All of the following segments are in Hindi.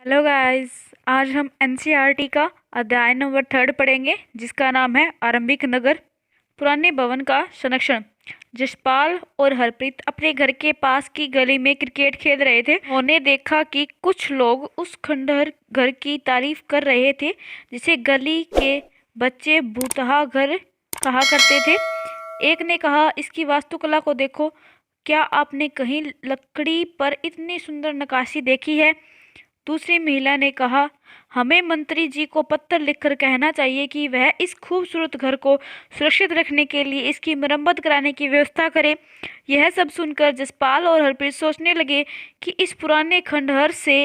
Hello guys. आज हम एनसीईआरटी का अध्याय नंबर 3 पढ़ेंगे, जिसका नाम है आरंभिक नगर। पुराने भवन का संरक्षण। जसपाल और हरप्रीत अपने घर के पास की गली में क्रिकेट खेल रहे थे। उन्होंने देखा कि कुछ लोग उस खंडहर घर की तारीफ कर रहे थे, जिसे गली के बच्चे भूतहा घर कहा करते थे। एक ने कहा, इसकी वास्तुकला को देखो, क्या आपने कहीं लकड़ी पर इतनी सुंदर नक्काशी देखी है? दूसरी महिला ने कहा, हमें मंत्री जी को पत्र लिखकर कहना चाहिए कि वह इस खूबसूरत घर को सुरक्षित रखने के लिए इसकी मरम्मत कराने की व्यवस्था करें। यह सब सुनकर जसपाल और हरप्रीत सोचने लगे कि इस पुराने खंडहर से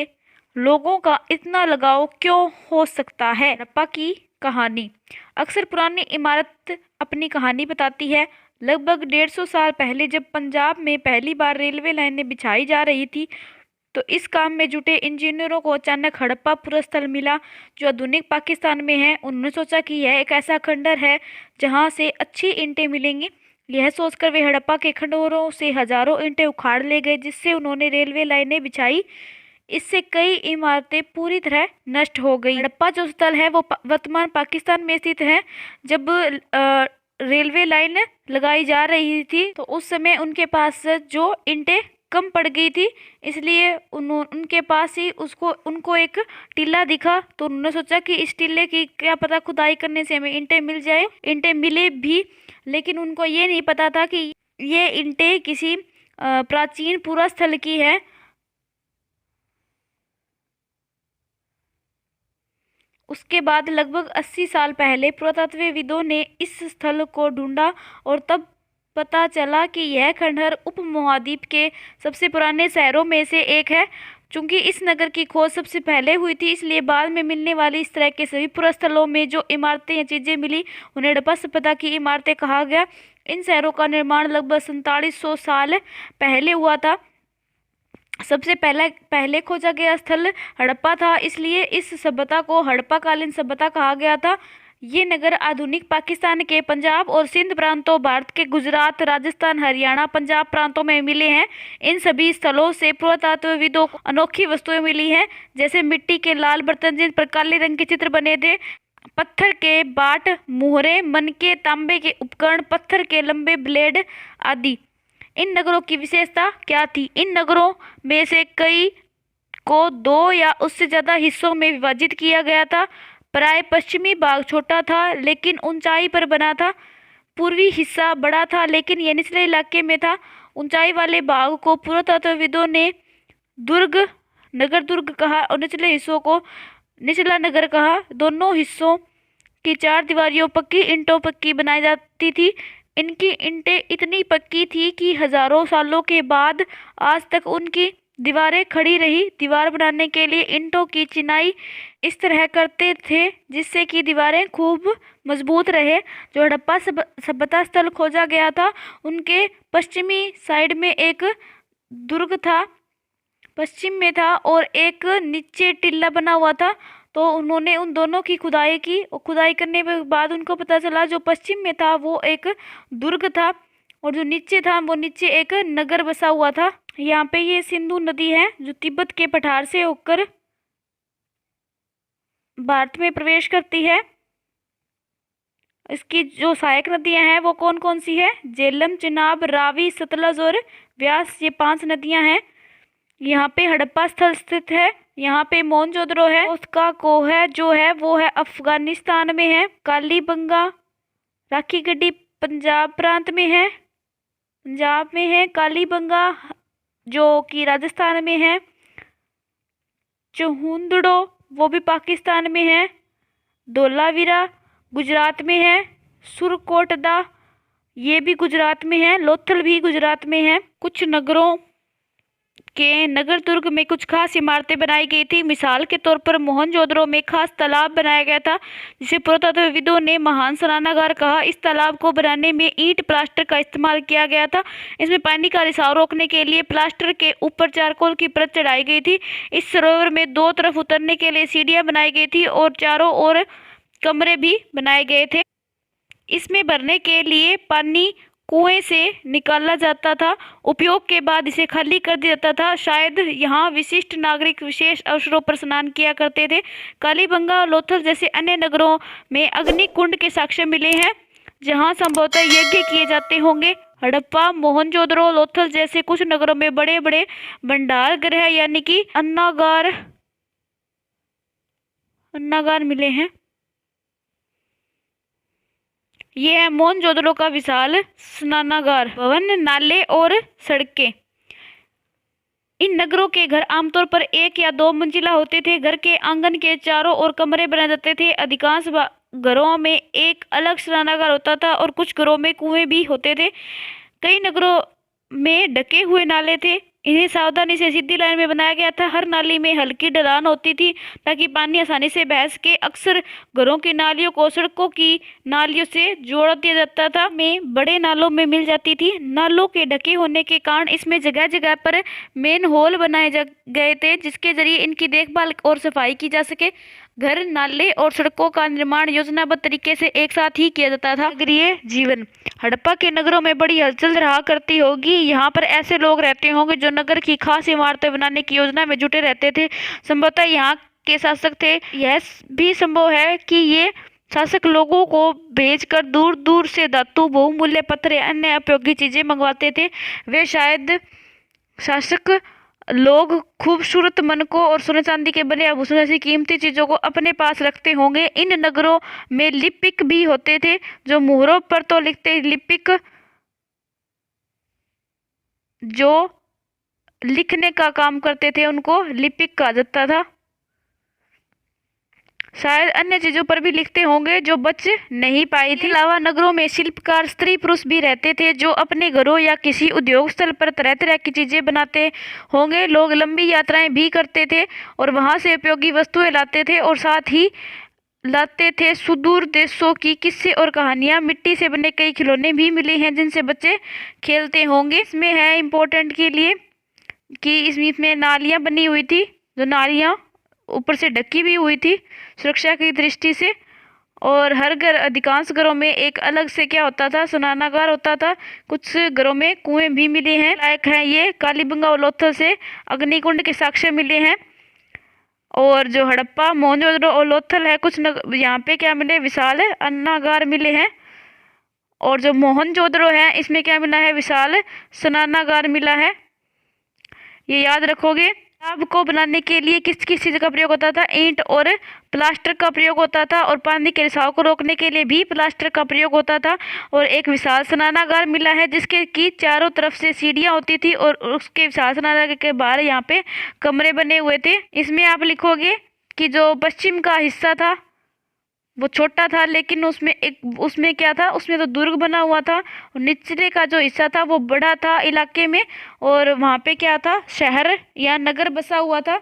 लोगों का इतना लगाव क्यों हो सकता है। हड़प्पा की कहानी। अक्सर पुरानी इमारत अपनी कहानी बताती है। लगभग 150 साल पहले जब पंजाब में पहली बार रेलवे लाइनें बिछाई जा रही थी, तो इस काम में जुटे इंजीनियरों को अचानक हड़प्पा पूरा स्थल मिला, जो आधुनिक पाकिस्तान में है। उन्होंने सोचा कि यह एक ऐसा खंडहर है जहां से अच्छी ईंटें मिलेंगी। यह सोचकर वे हड़प्पा के खंडहरों से हजारों ईंटें उखाड़ ले गए, जिससे उन्होंने रेलवे लाइनें बिछाई। इससे कई इमारतें पूरी तरह नष्ट हो गई। हड़प्पा जो स्थल है वो वर्तमान पाकिस्तान में स्थित है। जब रेलवे लाइन लगाई जा रही थी, तो उस समय उनके पास जो ईंटें कम पड़ गई थी, इसलिए उनके पास ही उनको एक टीला दिखा। तो उन्होंने सोचा कि इस टीले की क्या पता खुदाई करने से हमें ईंटें मिल जाए। ईंटें मिले भी, लेकिन उनको ये नहीं पता था कि ये ईंटें किसी प्राचीन पुरा स्थल की है। उसके बाद लगभग 80 साल पहले पुरातत्वविदों ने इस स्थल को ढूंढा और तब पता चला कि यह खंडहर उपमहाद्वीप के सबसे पुराने शहरों में से एक है। चूंकि इस नगर की खोज सबसे पहले हुई थी, इसलिए बाद में मिलने वाली इस तरह के सभी पुरास्थलों में जो इमारतें या चीज़ें मिली, उन्हें हड़प्पा सभ्यता की इमारतें कहा गया। इन शहरों का निर्माण लगभग 4700 साल पहले हुआ था। सबसे पहले खोजा गया स्थल हड़प्पा था, इसलिए इस सभ्यता को हड़प्पाकालीन सभ्यता कहा गया था। ये नगर आधुनिक पाकिस्तान के पंजाब और सिंध प्रांतों, भारत के गुजरात, राजस्थान, हरियाणा, पंजाब प्रांतों में मिले हैं। इन सभी स्थलों से पुरातत्वविदों को अनोखी वस्तुएं मिली हैं, जैसे मिट्टी के लाल बर्तन जिन पर काले रंग के चित्र बने थे, पत्थर के बाट, मुहरे, मनके, तांबे के उपकरण, पत्थर के लंबे ब्लेड आदि। इन नगरों की विशेषता क्या थी? इन नगरों में से कई को 2 या उससे ज़्यादा हिस्सों में विभाजित किया गया था। प्राय पश्चिमी भाग छोटा था लेकिन ऊंचाई पर बना था। पूर्वी हिस्सा बड़ा था लेकिन यह निचले इलाके में था। ऊंचाई वाले भाग को पुरातत्वविदों ने नगर दुर्ग कहा और निचले हिस्सों को निचला नगर कहा। दोनों हिस्सों की 4 दीवारियों पक्की ईंटों पक्की बनाई जाती थी। इनकी ईंटें इतनी पक्की थी कि हजारों सालों के बाद आज तक उनकी दीवारें खड़ी रही। दीवार बनाने के लिए ईंटों की चिनाई इस तरह करते थे जिससे कि दीवारें खूब मजबूत रहे। जो हड़प्पा सभ्यता स्थल खोजा गया था, उनके पश्चिमी साइड में एक दुर्ग था, पश्चिम में था, और एक नीचे टिल्ला बना हुआ था। तो उन्होंने उन दोनों की खुदाई की और खुदाई करने के बाद उनको पता चला जो पश्चिम में था वो एक दुर्ग था और जो नीचे था वो नीचे एक नगर बसा हुआ था। यहाँ पे ये सिंधु नदी है जो तिब्बत के पठार से होकर भारत में प्रवेश करती है। इसकी जो सहायक नदियां हैं वो कौन कौन सी है? झेलम, चिनाब, रावी, सतलज और व्यास, ये 5 नदियां हैं। यहाँ पे हड़प्पा स्थल स्थित है। यहाँ पे मोहनजोदड़ो है, उसका कोह है जो है वो है अफगानिस्तान में है। कालीबंगा, राखी गड्डी पंजाब प्रांत में है, पंजाब में है। कालीबंगा जो कि राजस्थान में है। चहुंदड़ो वो भी पाकिस्तान में है। धोलावीरा गुजरात में है। सुरकोटदा ये भी गुजरात में है। लोथल भी गुजरात में है। कुछ नगरों के नगर दुर्ग में कुछ खास इमारतें बनाई गई थी। मिसाल के तौर पर मोहनजोदड़ो में खास तालाब बनाया गया था, जिसे पुरातत्वविदों ने महान स्नानागार कहा। इस तालाब को बनाने में ईंट प्लास्टर का इस्तेमाल किया गया था। इसमें पानी का रिसाव रोकने के लिए प्लास्टर के ऊपर चारकोल की परत चढ़ाई गई थी। इस सरोवर में 2 तरफ उतरने के लिए सीढ़ियां बनाई गई थी और चारों ओर कमरे भी बनाए गए थे। इसमें भरने के लिए पानी कुएं से निकाला जाता था। उपयोग के बाद इसे खाली कर दिया जाता था। शायद यहाँ विशिष्ट नागरिक विशेष अवसरों पर स्नान किया करते थे। कालीबंगा और लोथल जैसे अन्य नगरों में अग्निकुंड के साक्ष्य मिले हैं, जहाँ संभवतः यज्ञ किए जाते होंगे। हड़प्पा, मोहनजोदड़ो, लोथल जैसे कुछ नगरों में बड़े बड़े भंडार गृह यानी कि अन्नागार मिले हैं। ये है मोहनजोदड़ो का विशाल स्नानागार भवन, नाले और सड़कें। इन नगरों के घर आमतौर पर 1 या 2 मंजिला होते थे। घर के आंगन के चारों ओर कमरे बनाए जाते थे। अधिकांश घरों में एक अलग स्नानागार होता था और कुछ घरों में कुएं भी होते थे। कई नगरों में ढके हुए नाले थे। इन्हें सावधानी से सीधी लाइन में बनाया गया था। हर नाली में हल्की ढलान होती थी ताकि पानी आसानी से बह सके। अक्सर घरों की नालियों को सड़कों की नालियों से जोड़ दिया जाता था, में बड़े नालों में मिल जाती थी। नालों के ढके होने के कारण इसमें जगह जगह पर मेन होल बनाए गए थे, जिसके जरिए इनकी देखभाल और सफाई की जा सके। घर, नाले और सड़कों का निर्माण योजनाबद्ध तरीके से एक साथ ही किया जाता था। नगरीय जीवन। हड़प्पा के नगरों में बड़ी हलचल रहा करती होगी। यहाँ पर ऐसे लोग रहते होंगे जो नगर की खास इमारतें बनाने की योजना में जुटे रहते थे। संभवतः यहाँ के शासक थे। यह भी संभव है कि ये शासक लोगों को भेजकर दूर दूर से धातु, बहुमूल्य पत्थर या अन्य उपयोगी चीजें मंगवाते थे। वे शायद शासक लोग खूबसूरत मनकों और सोने चांदी के बने आभूषण जैसी कीमती चीजों को अपने पास रखते होंगे। इन नगरों में लिपिक भी होते थे जो मुहरों पर तो लिखते। लिपिक जो लिखने का काम करते थे उनको लिपिक कहा जाता था। शायद अन्य चीजों पर भी लिखते होंगे जो बच नहीं पाई थी। अलावा नगरों में शिल्पकार स्त्री पुरुष भी रहते थे जो अपने घरों या किसी उद्योग स्थल पर तरह तरह की चीजें बनाते होंगे। लोग लंबी यात्राएं भी करते थे और वहां से उपयोगी वस्तुएं लाते थे और साथ ही लाते थे सुदूर देशों की किस्से और कहानियां। मिट्टी से बने कई खिलौने भी मिले हैं जिनसे बच्चे खेलते होंगे। इसमें है इम्पोर्टेंट के लिए कि इसमें नालियां बनी हुई थी, जो नालियां ऊपर से ढकी भी हुई थी सुरक्षा की दृष्टि से। और हर घर, अधिकांश घरों में एक अलग से क्या होता था, स्नानागार होता था। कुछ घरों में कुएं भी मिले हैं। लायक है ये कालीबंगा और लोथल से अग्निकुंड के साक्ष्य मिले हैं। और जो हड़प्पा, मोहनजोदड़ो और लोथल है, कुछ यहाँ पे क्या मिले, विशाल अन्नागार मिले हैं। और जो मोहनजोदड़ो है इसमें क्या मिला है, विशाल स्नानागार मिला है। ये याद रखोगे। तालाब को बनाने के लिए किस किस चीज का प्रयोग होता था, ईंट और प्लास्टर का प्रयोग होता था। और पानी के रिसाव को रोकने के लिए भी प्लास्टर का प्रयोग होता था। और एक विशाल स्नानागार मिला है जिसके की चारों तरफ से सीढ़ियां होती थी और उसके विशाल स्नानागार के बाहर यहाँ पे कमरे बने हुए थे। इसमें आप लिखोगे कि जो पश्चिम का हिस्सा था वो छोटा था, लेकिन उसमें क्या था, उसमें तो दुर्ग बना हुआ था। और निचले का जो हिस्सा था वो बड़ा था इलाके में, और वहाँ पे क्या था, शहर या नगर बसा हुआ था।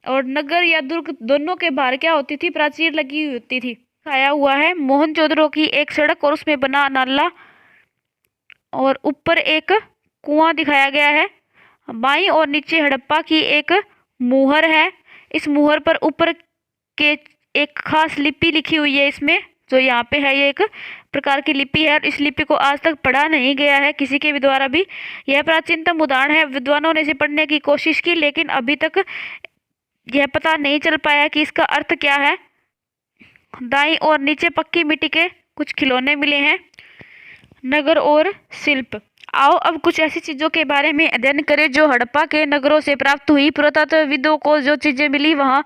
और नगर या दुर्ग दोनों के बाहर क्या होती थी, प्राचीर लगी हुई होती थी। दिखाया हुआ है मोहनजोदड़ो की एक सड़क और उसमें बना नाला, और ऊपर एक कुआं दिखाया गया है। बाईं और नीचे हड़प्पा की एक मुहर है। इस मुहर पर ऊपर के एक खास लिपि लिखी हुई है। इसमें जो यहाँ पे है ये एक प्रकार की लिपि है और इस लिपि को आज तक पढ़ा नहीं गया है किसी के भी द्वारा भी। यह प्राचीनतम उदाहरण है। विद्वानों ने इसे पढ़ने की कोशिश की लेकिन अभी तक यह पता नहीं चल पाया कि इसका अर्थ क्या है। दाईं और नीचे पक्की मिट्टी के कुछ खिलौने मिले हैं। नगर और शिल्प। आओ अब कुछ ऐसी चीज़ों के बारे में अध्ययन करें जो हड़प्पा के नगरों से प्राप्त हुई। पुरातत्वविदों को जो चीज़ें मिली वहाँ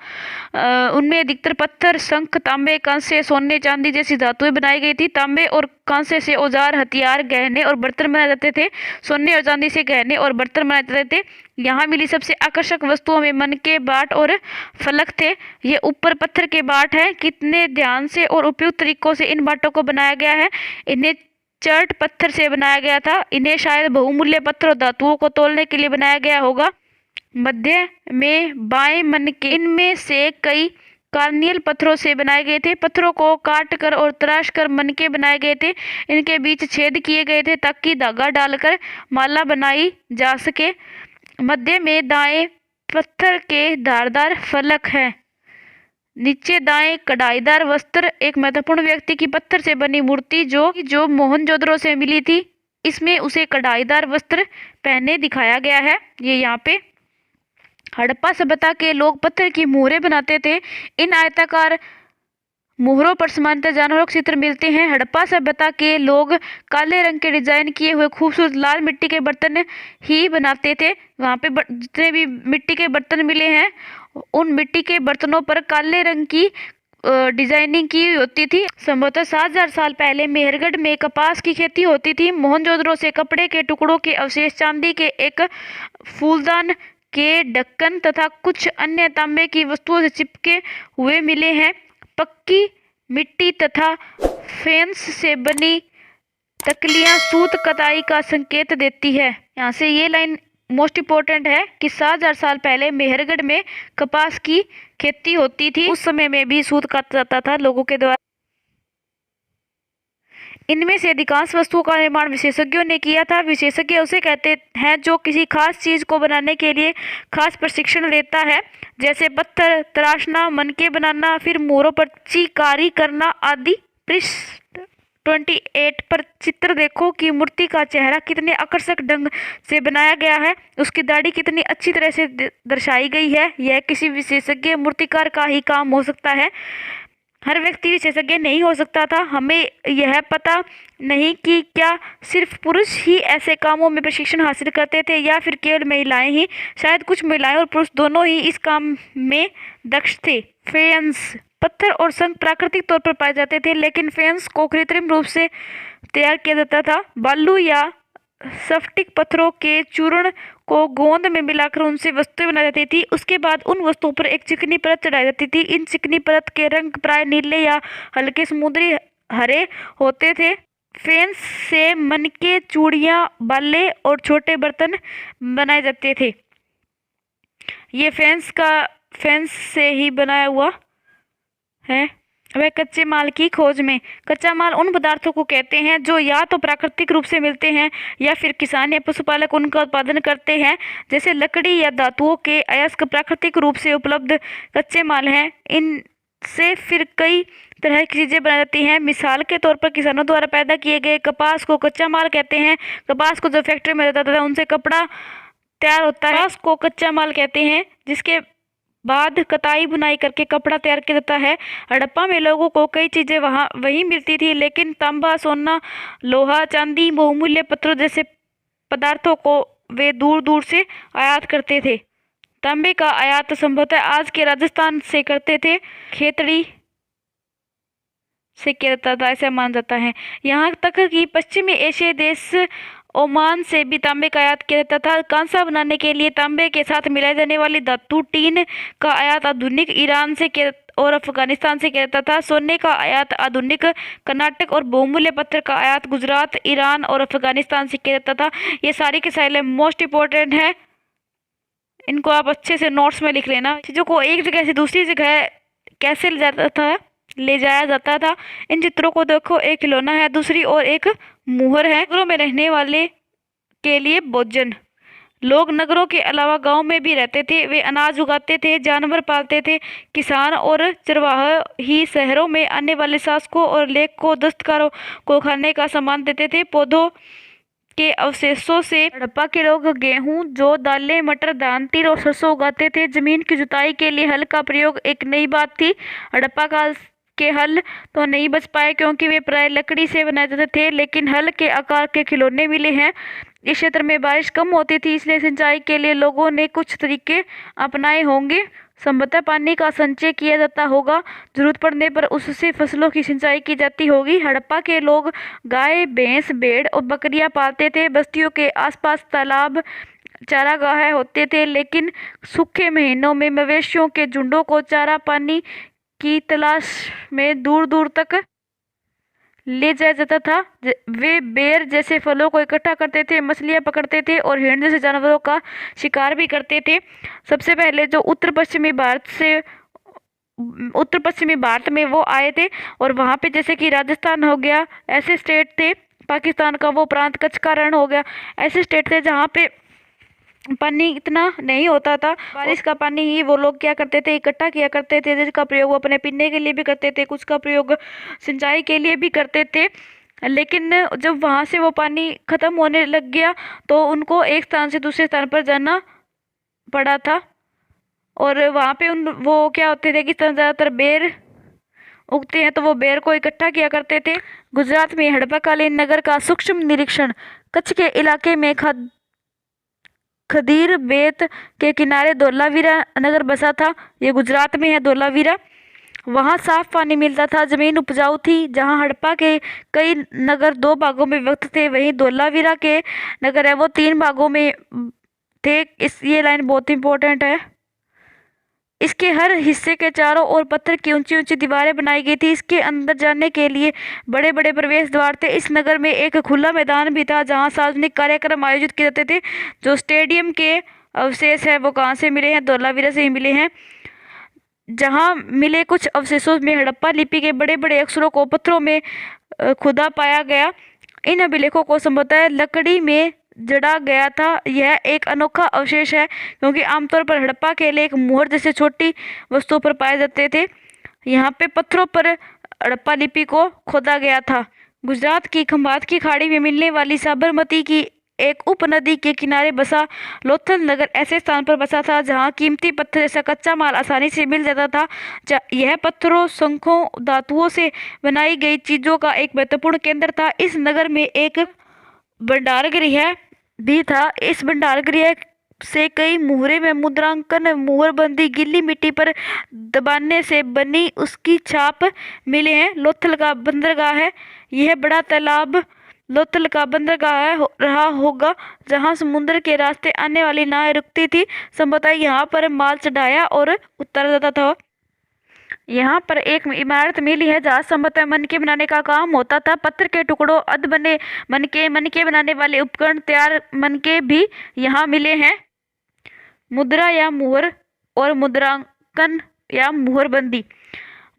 उनमें अधिकतर पत्थर, शंख, तांबे, कांसे, सोने, चांदी जैसी धातुएं बनाई गई थी। तांबे और कांसे से औजार, हथियार, गहने और बर्तन बनाए जाते थे। सोने और चांदी से गहने और बर्तन बनाए जाते थे। यहाँ मिली सबसे आकर्षक वस्तुओं में मनके, बाट और फलक थे। ये ऊपर पत्थर के बाट हैं। कितने ध्यान से और उपयुक्त तरीकों से इन बाटों को बनाया गया है। इन्हें चर्ट पत्थर से बनाया गया था। इन्हें शायद बहुमूल्य पत्थर और धातुओं को तोलने के लिए बनाया गया होगा। मध्य में बाएं मनके, इनमें से कई कार्नियल पत्थरों से बनाए गए थे। पत्थरों को काट कर और तराश कर मनके बनाए गए थे। इनके बीच छेद किए गए थे ताकि धागा डालकर माला बनाई जा सके। मध्य में दाएं पत्थर के धारदार फलक हैं। नीचे दाएं कढ़ाईदार वस्त्र, एक महत्वपूर्ण व्यक्ति की पत्थर से बनी मूर्ति जो मोहनजोदड़ो से मिली थी, इसमें उसे कढ़ाईदार वस्त्र पहने दिखाया गया है। ये यहाँ पे हड़प्पा सभ्यता के लोग पत्थर की मोहरें बनाते थे। इन आयताकार मोहरों पर सामान्यतः जानवरों के चित्र मिलते हैं। हड़प्पा सभ्यता के लोग काले रंग के डिजाइन किए हुए खूबसूरत लाल मिट्टी के बर्तन ही बनाते थे। वहाँ पे जितने भी मिट्टी के बर्तन मिले हैं, उन मिट्टी के बर्तनों पर काले रंग की डिजाइनिंग की होती थी। संभवतः 7000 साल पहले मेहरगढ़ में कपास की खेती होती थी। मोहनजोदड़ो से कपड़े के टुकड़ों के अवशेष, चांदी के एक फूलदान के ढक्कन तथा कुछ अन्य तांबे की वस्तुओं से चिपके हुए मिले हैं। पक्की मिट्टी तथा फेंस से बनी तकलियां सूत कताई का संकेत देती है। यहाँ से ये लाइन मोस्ट इम्पोर्टेंट है कि 7000 साल पहले मेहरगढ़ में कपास की खेती होती थी। उस समय में भी सूत काता जाता था लोगों के द्वारा। इनमें से अधिकांश वस्तुओं का निर्माण विशेषज्ञों ने किया था। विशेषज्ञ उसे कहते हैं जो किसी खास चीज को बनाने के लिए खास प्रशिक्षण लेता है, जैसे पत्थर तराशना, मनके बनाना, फिर मोहरों पर चिकारी करना आदि। पृष्ठ 28 पर चित्र देखो कि मूर्ति का चेहरा कितने आकर्षक ढंग से बनाया गया है, उसकी दाढ़ी कितनी अच्छी तरह से दर्शाई गई है। यह किसी विशेषज्ञ मूर्तिकार का ही काम हो सकता है, हर व्यक्ति विशेषज्ञ नहीं हो सकता था। हमें यह पता नहीं कि क्या सिर्फ पुरुष ही ऐसे कामों में प्रशिक्षण हासिल करते थे या फिर केवल महिलाएं ही। शायद कुछ महिलाएं और पुरुष दोनों ही इस काम में दक्ष थे। फेंस, पत्थर और शंख प्राकृतिक तौर पर पाए जाते थे, लेकिन फेंस को कृत्रिम रूप से तैयार किया जाता था। बालू या स्फटिक पत्थरों के चूर्ण को गोंद में मिलाकर उनसे वस्तुएं बनाई जाती थी। उसके बाद उन वस्तुओं पर एक चिकनी परत चढ़ाई जाती थी। इन चिकनी परत के रंग प्राय नीले या हल्के समुद्री हरे होते थे। फेंस से मनके, चूड़ियां, बाले और छोटे बर्तन बनाए जाते थे। ये फेंस से ही बनाया हुआ है। वह कच्चे माल की खोज में। कच्चा माल उन पदार्थों को कहते हैं जो या तो प्राकृतिक रूप से मिलते हैं या फिर किसान या पशुपालक उनका उत्पादन करते हैं, जैसे लकड़ी या धातुओं के अयस्क प्राकृतिक रूप से उपलब्ध कच्चे माल हैं। इनसे फिर कई तरह की चीजें बनाई जाती हैं। मिसाल के तौर पर किसानों द्वारा पैदा किए गए कपास को कच्चा माल कहते हैं। कपास को जो फैक्ट्री में जाता था उनसे कपड़ा तैयार होता है, कपास को कच्चा माल कहते हैं, जिसके बाद कताई बुनाई करके कपड़ा तैयार किया जाता है। हड़प्पा में लोगों को कई चीजें वहीं मिलती थी, लेकिन तांबा, सोना, लोहा, चांदी, बहुमूल्य पत्थरों जैसे पदार्थों को वे दूर दूर से आयात करते थे। तांबे का आयात संभवतः आज के राजस्थान से करते थे, खेतड़ी से किया जाता था, ऐसा माना जाता है। यहाँ तक कि पश्चिमी एशियाई देश ओमान से भी तांबे का आयात किया जाता था। कांसा बनाने के लिए तांबे के साथ मिलाई जाने वाली धातु टीन का आयात आधुनिक ईरान से और अफगानिस्तान से किया जाता था। सोने का आयात आधुनिक कर्नाटक और बहुमूल्य पत्थर का आयात गुजरात, ईरान और अफगानिस्तान से किया जाता था। ये सारी की सारी मोस्ट इम्पोर्टेंट है, इनको आप अच्छे से नोट्स में लिख लेना। चीज़ों को एक जगह से दूसरी जगह कैसे ले जाया जाता था। इन चित्रों को देखो, एक खिलौना है, दूसरी और एक मुहर है। नगरों में रहने वाले के लिए भोजन। लोग नगरों के अलावा गांव में भी रहते थे। वे अनाज उगाते थे, जानवर पालते थे। किसान और चरवाह ही शहरों में आने वाले शासकों और लेख को, दस्तकारों को खाने का सामान देते थे। पौधों के अवशेषों से हड़प्पा के लोग गेहूं, जौ, दालें, मटर, धान, तिल और सरसों उगाते थे। जमीन की जुताई के लिए हल का प्रयोग एक नई बात थी। हड़प्पा काल के हल तो नहीं बच पाए क्योंकि वे प्राय लकड़ी से बनाए जाते थे, लेकिन हल के आकार के खिलौने मिले हैं। इस क्षेत्र में बारिश कम होती थी, इसलिए सिंचाई के लिए लोगों ने कुछ तरीके अपनाए होंगे। संभवतः पानी का संचय किया जाता होगा, जरूरत पड़ने पर उससे फसलों की सिंचाई की जाती होगी। हड़प्पा के लोग गाय, भैंस, भेड़ और बकरियां पालते थे। बस्तियों के आसपास तालाब, चारागाह होते थे, लेकिन सूखे महीनों में मवेशियों के झुंडों को चारा पानी की तलाश में दूर दूर तक ले जाया जाता था। वे बेर जैसे फलों को इकट्ठा करते थे, मछलियां पकड़ते थे और हिरण जैसे जानवरों का शिकार भी करते थे। सबसे पहले जो उत्तर पश्चिमी भारत में वो आए थे, और वहाँ पे जैसे कि राजस्थान हो गया, ऐसे स्टेट थे। पाकिस्तान का वो प्रांत, कच्छ का रण हो गया, ऐसे स्टेट थे जहाँ पे पानी इतना नहीं होता था। बारिश का पानी ही वो लोग क्या करते थे, इकट्ठा किया करते थे, जिसका प्रयोग वो अपने पीने के लिए भी करते थे, कुछ का प्रयोग सिंचाई के लिए भी करते थे। लेकिन जब वहाँ से वो पानी खत्म होने लग गया तो उनको एक स्थान से दूसरे स्थान पर जाना पड़ा था। और वहाँ पे वो क्या होते थे कि ज़्यादातर बेर उगते हैं, तो वो बेर को इकट्ठा किया करते थे। गुजरात में हड़प्पाकालीन नगर का सूक्ष्म निरीक्षण। कच्छ के इलाके में खदीर बेत के किनारे धोलावीरा नगर बसा था। ये गुजरात में है धोलावीरा। वहाँ साफ पानी मिलता था, जमीन उपजाऊ थी। जहाँ हड़प्पा के कई नगर 2 भागों में विभक्त थे, वहीं धोलावीरा के नगर है वो 3 भागों में थे। ये लाइन बहुत इंपॉर्टेंट है। इसके हर हिस्से के चारों ओर पत्थर की ऊंची ऊंची दीवारें बनाई गई थी। इसके अंदर जाने के लिए बड़े बड़े प्रवेश द्वार थे। इस नगर में एक खुला मैदान भी था जहां सार्वजनिक कार्यक्रम आयोजित किए जाते थे। जो स्टेडियम के अवशेष है वो कहाँ से मिले हैं, धोलावीरा से ही मिले हैं। जहां मिले कुछ अवशेषों में हड़प्पा लिपि के बड़े बड़े अक्षरों को पत्थरों में खुदा पाया गया। इन अभिलेखों को संभवतः लकड़ी में जड़ा गया था। यह एक अनोखा अवशेष है क्योंकि आमतौर पर हड़प्पा के लिए एक मुहर जैसे छोटी वस्तुओं पर पाए जाते थे। यहाँ पे पत्थरों पर हड़प्पा लिपि को खोदा गया था। गुजरात की खंभात की खाड़ी में मिलने वाली साबरमती की एक उपनदी के किनारे बसा लोथल नगर ऐसे स्थान पर बसा था जहाँ कीमती पत्थर जैसा कच्चा माल आसानी से मिल जाता था। यह पत्थरों, शंखों, धातुओं से बनाई गई चीजों का एक महत्वपूर्ण केंद्र था। इस नगर में एक भंडारगृह भी था। इस भंडारगृह से कई मुहरे में मुद्रांकन, मुहरबंदी, गीली मिट्टी पर दबाने से बनी उसकी छाप मिले हैं। लोथल का बंदरगाह है। यह बड़ा तालाब लोथल का बंदरगाह रहा होगा जहां समुद्र के रास्ते आने वाली नावें रुकती थी। संभवतः यहाँ पर माल चढ़ाया और उतारा जाता था। यहाँ पर एक इमारत मिली है जहाँ संभवतः मनके बनाने का काम होता था। पत्थर के टुकड़ों, अध बने मनके बनाने वाले उपकरण, तैयार मनके भी यहाँ मिले हैं। मुद्रा या मुहर और मुद्रांकन या मुहरबंदी।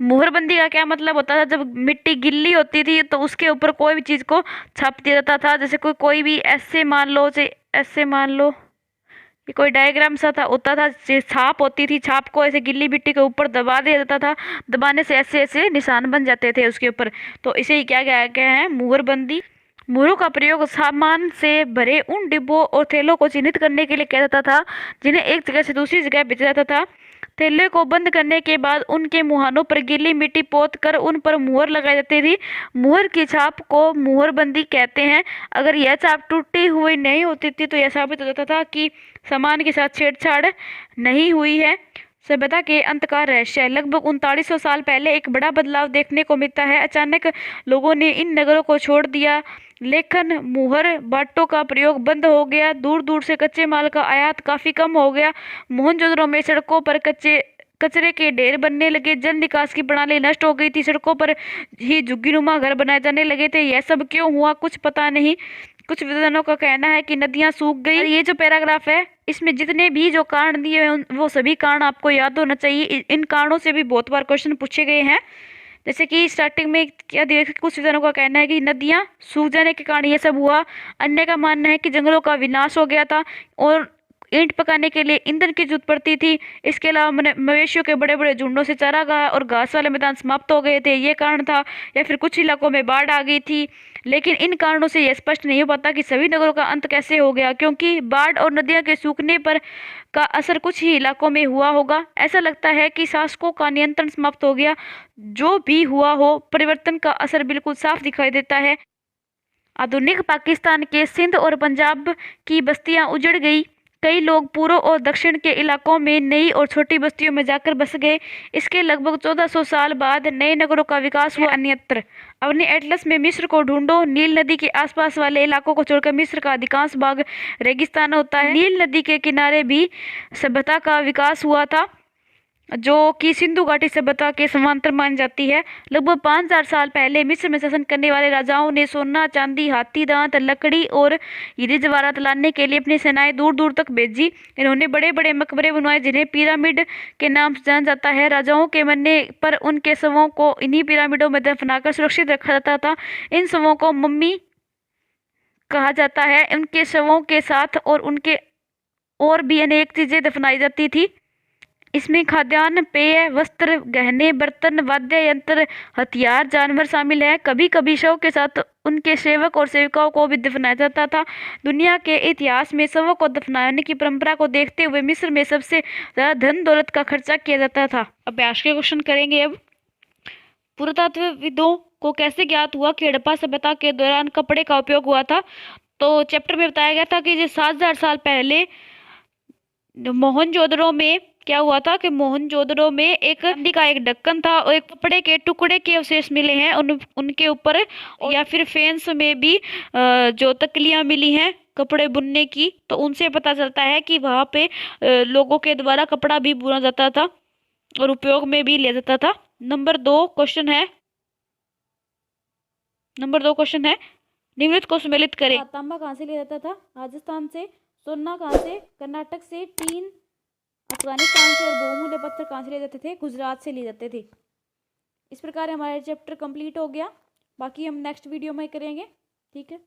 मुहरबंदी का क्या मतलब होता था, जब मिट्टी गिल्ली होती थी तो उसके ऊपर कोई भी चीज़ को छाप दिया जाता था। जैसे कोई भी ऐसे मान लो ये कोई डायग्राम सा था होता था, छाप होती थी, छाप को ऐसे गिल्ली मिट्टी के ऊपर दबा दिया जाता था। दबाने से ऐसे ऐसे निशान बन जाते थे उसके ऊपर, तो इसे ही क्या गया है, मुहरबंदी। मुहरों का प्रयोग सामान से भरे उन डिब्बों और थैलों को चिन्हित करने के लिए किया जाता था जिन्हें एक जगह से दूसरी जगह भेजा जाता था। थैले को बंद करने के बाद उनके मुहानों पर गीली मिट्टी पोत कर उन पर मुहर लगाई जाती थी। मुहर की छाप को मुहरबंदी कहते हैं। अगर यह छाप टूटी हुई नहीं होती थी तो यह साबित हो जाता था कि सामान के साथ छेड़छाड़ नहीं हुई है। सभ्यता के अंत का रहस्य। लगभग 3900 साल पहले एक बड़ा बदलाव देखने को मिलता है। अचानक लोगों ने इन नगरों को छोड़ दिया। लेखन, मुहर, बाटों का प्रयोग बंद हो गया। दूर दूर से कच्चे माल का आयात काफी कम हो गया। मोहनजोदड़ो में सड़कों पर कचरे के ढेर बनने लगे। जल निकास की प्रणाली नष्ट हो गई थी। सड़कों पर ही झुग्गीनुमा घर बनाए जाने लगे थे। यह सब क्यों हुआ कुछ पता नहीं। कुछ विद्वानों का कहना है कि नदियां सूख गई। ये जो पैराग्राफ है इसमें जितने भी जो कारण दिए हैं वो सभी कारण आपको याद होना चाहिए। इन कारणों से भी बहुत बार क्वेश्चन पूछे गए हैं। जैसे कि स्टार्टिंग में क्या दिया, कुछ विद्वानों का कहना है कि नदियां सूख जाने के कारण ये सब हुआ। अन्य का मानना है कि जंगलों का विनाश हो गया था और ईंट पकाने के लिए ईंधन की जरूरत पड़ती थी। इसके अलावा मवेशियों के बड़े बड़े झुंडों से चारागाह और घास वाले मैदान समाप्त हो गए थे, ये कारण था। या फिर कुछ इलाकों में बाढ़ आ गई थी। लेकिन इन कारणों से यह स्पष्ट नहीं हो पाता कि सभी नगरों का अंत कैसे हो गया, क्योंकि बाढ़ और नदियों के सूखने पर का असर कुछ ही इलाकों में हुआ होगा। ऐसा लगता है कि शासकों का नियंत्रण समाप्त हो गया। जो भी हुआ हो, परिवर्तन का असर बिल्कुल साफ दिखाई देता है। आधुनिक पाकिस्तान के सिंध और पंजाब की बस्तियां उजड़ गई। कई लोग पूर्व और दक्षिण के इलाकों में नई और छोटी बस्तियों में जाकर बस गए। इसके लगभग 1400 साल बाद नए नगरों का विकास हुआ अन्यत्र। अपने एटलस में मिस्र को ढूंढो। नील नदी के आसपास वाले इलाकों को छोड़कर मिस्र का अधिकांश भाग रेगिस्तान होता है। नील नदी के किनारे भी सभ्यता का विकास हुआ था जो कि सिंधु घाटी सभ्यता के समांतर मानी जाती है। लगभग 5000 साल पहले मिस्र में शासन करने वाले राजाओं ने सोना, चांदी, हाथी दांत, लकड़ी और हीरे जवाहरात लाने के लिए अपनी सेनाएं दूर दूर तक भेजी। इन्होंने बड़े बड़े मकबरे बनवाए जिन्हें पिरामिड के नाम से जाना जाता है। राजाओं के मरने पर उनके शवों को इन्हीं पिरामिडों में दफनाकर सुरक्षित रखा जाता था। इन शवों को मम्मी कहा जाता है। उनके शवों के साथ और उनके और भी अनेक चीज़ें दफनाई जाती थी। इसमें खाद्यान्न, पेय, वस्त्र, गहने, बर्तन, वाद्य यंत्र, हथियार, जानवर शामिल है। कभी कभी शव के साथ उनके सेवक और सेविकाओं को भी दफनाया जाता था। दुनिया के इतिहास में शवों को दफनाने की परंपरा को देखते हुए मिस्र में सबसे ज्यादा धन दौलत का खर्चा किया जाता था। अभ्यास के क्वेश्चन करेंगे अब। पुरातत्वविदों को कैसे ज्ञात हुआ कि हड़प्पा सभ्यता के दौरान कपड़े का उपयोग हुआ था? तो चैप्टर में बताया गया था कि जो 7,000 साल पहले मोहनजोदड़ो में क्या हुआ था कि मोहनजोदड़ो में एक चांदी का एक ढक्कन था और एक कपड़े के टुकड़े के अवशेष मिले हैं उनके ऊपर, या फिर फेंस में भी जो तकलियां मिली हैं कपड़े बुनने की, तो उनसे पता चलता है कि वहां पे लोगों के द्वारा कपड़ा भी बुना जाता था और उपयोग में भी लिया जाता था। नंबर दो क्वेश्चन है, निम्नलिखित को सम्मिलित करें। तांबा कहाँ से लिया जाता था? राजस्थान से। सोना कहाँ से? कर्नाटक से। टीन अफगानिस्तान से। और बहुमूल्य पत्थर कहाँ से लिए जाते थे? गुजरात से लिए जाते थे। इस प्रकार हमारा चैप्टर कंप्लीट हो गया। बाकी हम नेक्स्ट वीडियो में करेंगे। ठीक है।